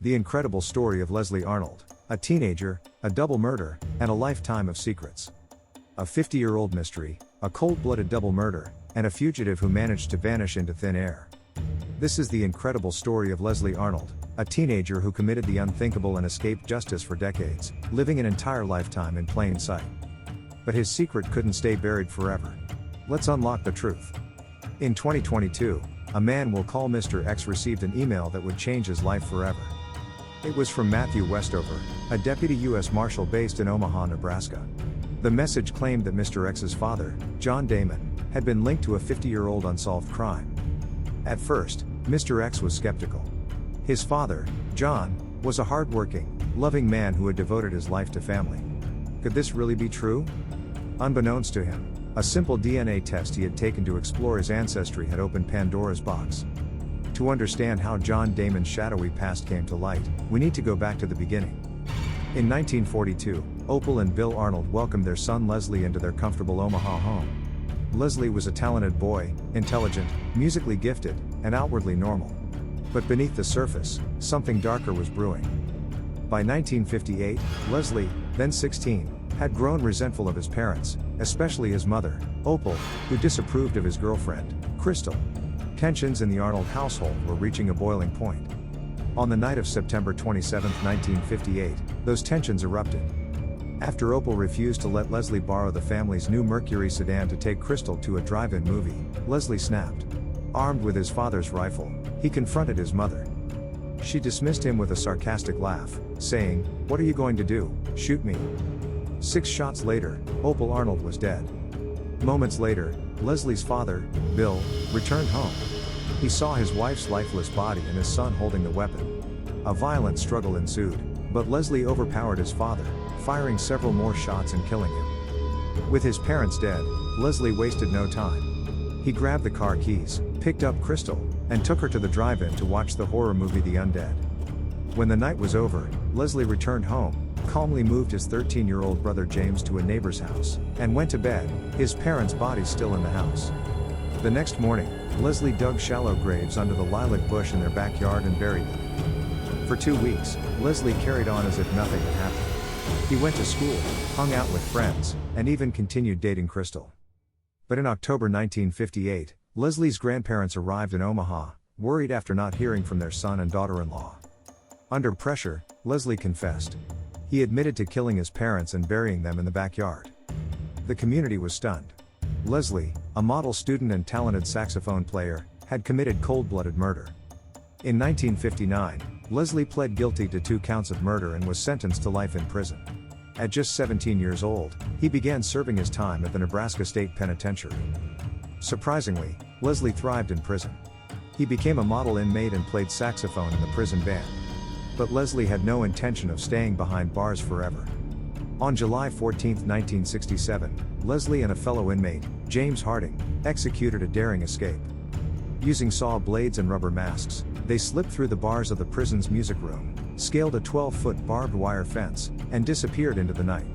The incredible story of Leslie Arnold, a teenager, a double murder, and a lifetime of secrets. A 50-year-old mystery, a cold-blooded double murder, and a fugitive who managed to vanish into thin air. This is the incredible story of Leslie Arnold, a teenager who committed the unthinkable and escaped justice for decades, living an entire lifetime in plain sight. But his secret couldn't stay buried forever. Let's unlock the truth. In 2022, a man we'll call Mr. X received an email that would change his life forever. It was from Matthew Westover, a deputy U.S. Marshal based in Omaha, Nebraska. The message claimed that Mr. X's father, John Damon, had been linked to a 50-year-old unsolved crime. At first, Mr. X was skeptical. His father, John, was a hard-working, loving man who had devoted his life to family. Could this really be true? Unbeknownst to him, a simple DNA test he had taken to explore his ancestry had opened Pandora's box. To understand how John Damon's shadowy past came to light, we need to go back to the beginning. In 1942, Opal and Bill Arnold welcomed their son Leslie into their comfortable Omaha home. Leslie was a talented boy, intelligent, musically gifted, and outwardly normal. But beneath the surface, something darker was brewing. By 1958, Leslie, then 16, had grown resentful of his parents, especially his mother, Opal, who disapproved of his girlfriend, Crystal. Tensions in the Arnold household were reaching a boiling point. On the night of September 27, 1958, those tensions erupted. After Opal refused to let Leslie borrow the family's new Mercury sedan to take Crystal to a drive-in movie, Leslie snapped. Armed with his father's rifle, he confronted his mother. She dismissed him with a sarcastic laugh, saying, "What are you going to do, shoot me?" 6 shots later, Opal Arnold was dead. Moments later, Leslie's father, Bill, returned home. He saw his wife's lifeless body and his son holding the weapon. A violent struggle ensued, but Leslie overpowered his father, firing several more shots and killing him. With his parents dead, Leslie wasted no time. He grabbed the car keys, picked up Crystal, and took her to the drive-in to watch the horror movie The Undead. When the night was over, Leslie returned home, calmly moved his 13-year-old brother James to a neighbor's house, and went to bed, his parents' bodies still in the house. The next morning, Leslie dug shallow graves under the lilac bush in their backyard and buried them. For 2 weeks, Leslie carried on as if nothing had happened. He went to school, hung out with friends, and even continued dating Crystal. But in October 1958, Leslie's grandparents arrived in Omaha, worried after not hearing from their son and daughter-in-law. Under pressure, Leslie confessed. He admitted to killing his parents and burying them in the backyard. The community was stunned. Leslie, a model student and talented saxophone player, had committed cold-blooded murder. In 1959, Leslie pled guilty to 2 counts of murder and was sentenced to life in prison. At just 17 years old, he began serving his time at the Nebraska State Penitentiary. Surprisingly, Leslie thrived in prison. He became a model inmate and played saxophone in the prison band. But Leslie had no intention of staying behind bars forever. On July 14, 1967, Leslie and a fellow inmate, James Harding, executed a daring escape. Using saw blades and rubber masks, they slipped through the bars of the prison's music room, scaled a 12-foot barbed wire fence, and disappeared into the night.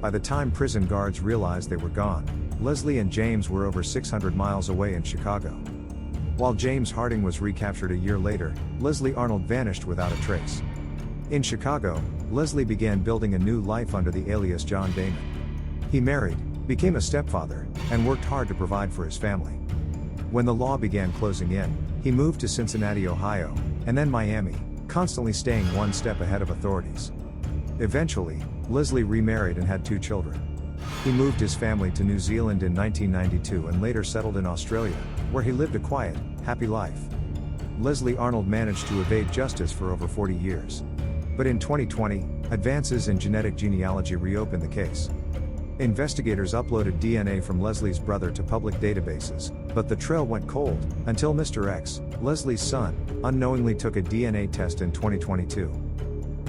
By the time prison guards realized they were gone, Leslie and James were over 600 miles away in Chicago. While James Harding was recaptured a year later, Leslie Arnold vanished without a trace. In Chicago, Leslie began building a new life under the alias John Damon. He married, became a stepfather, and worked hard to provide for his family. When the law began closing in, he moved to Cincinnati, Ohio, and then Miami, constantly staying one step ahead of authorities. Eventually, Leslie remarried and had 2 children. He moved his family to New Zealand in 1992 and later settled in Australia, where he lived a quiet, happy life. Leslie Arnold managed to evade justice for over 40 years. But in 2020, advances in genetic genealogy reopened the case. Investigators uploaded DNA from Leslie's brother to public databases, but the trail went cold, until Mr. X, Leslie's son, unknowingly took a DNA test in 2022.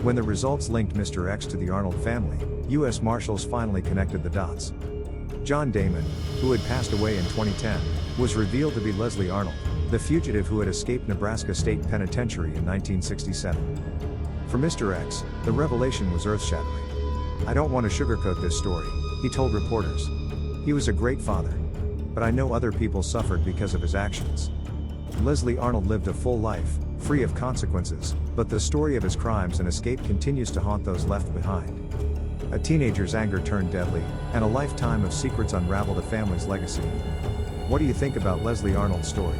When the results linked Mr. X to the Arnold family, U.S. Marshals finally connected the dots. John Damon, who had passed away in 2010, was revealed to be Leslie Arnold, the fugitive who had escaped Nebraska State Penitentiary in 1967. For Mr. X, the revelation was earth-shattering. "I don't want to sugarcoat this story," he told reporters. "He was a great father. But I know other people suffered because of his actions." Leslie Arnold lived a full life, free of consequences, But the story of his crimes and escape continues to haunt those left behind. A teenager's anger turned deadly, and a lifetime of secrets unraveled a family's legacy. What do you think about Leslie Arnold's story?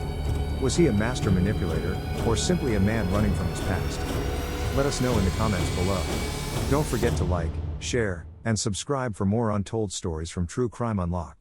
Was he a master manipulator, or simply a man running from his past? Let us know in the comments below. Don't forget to like, share, and subscribe for more untold stories from True Crime Unlocked.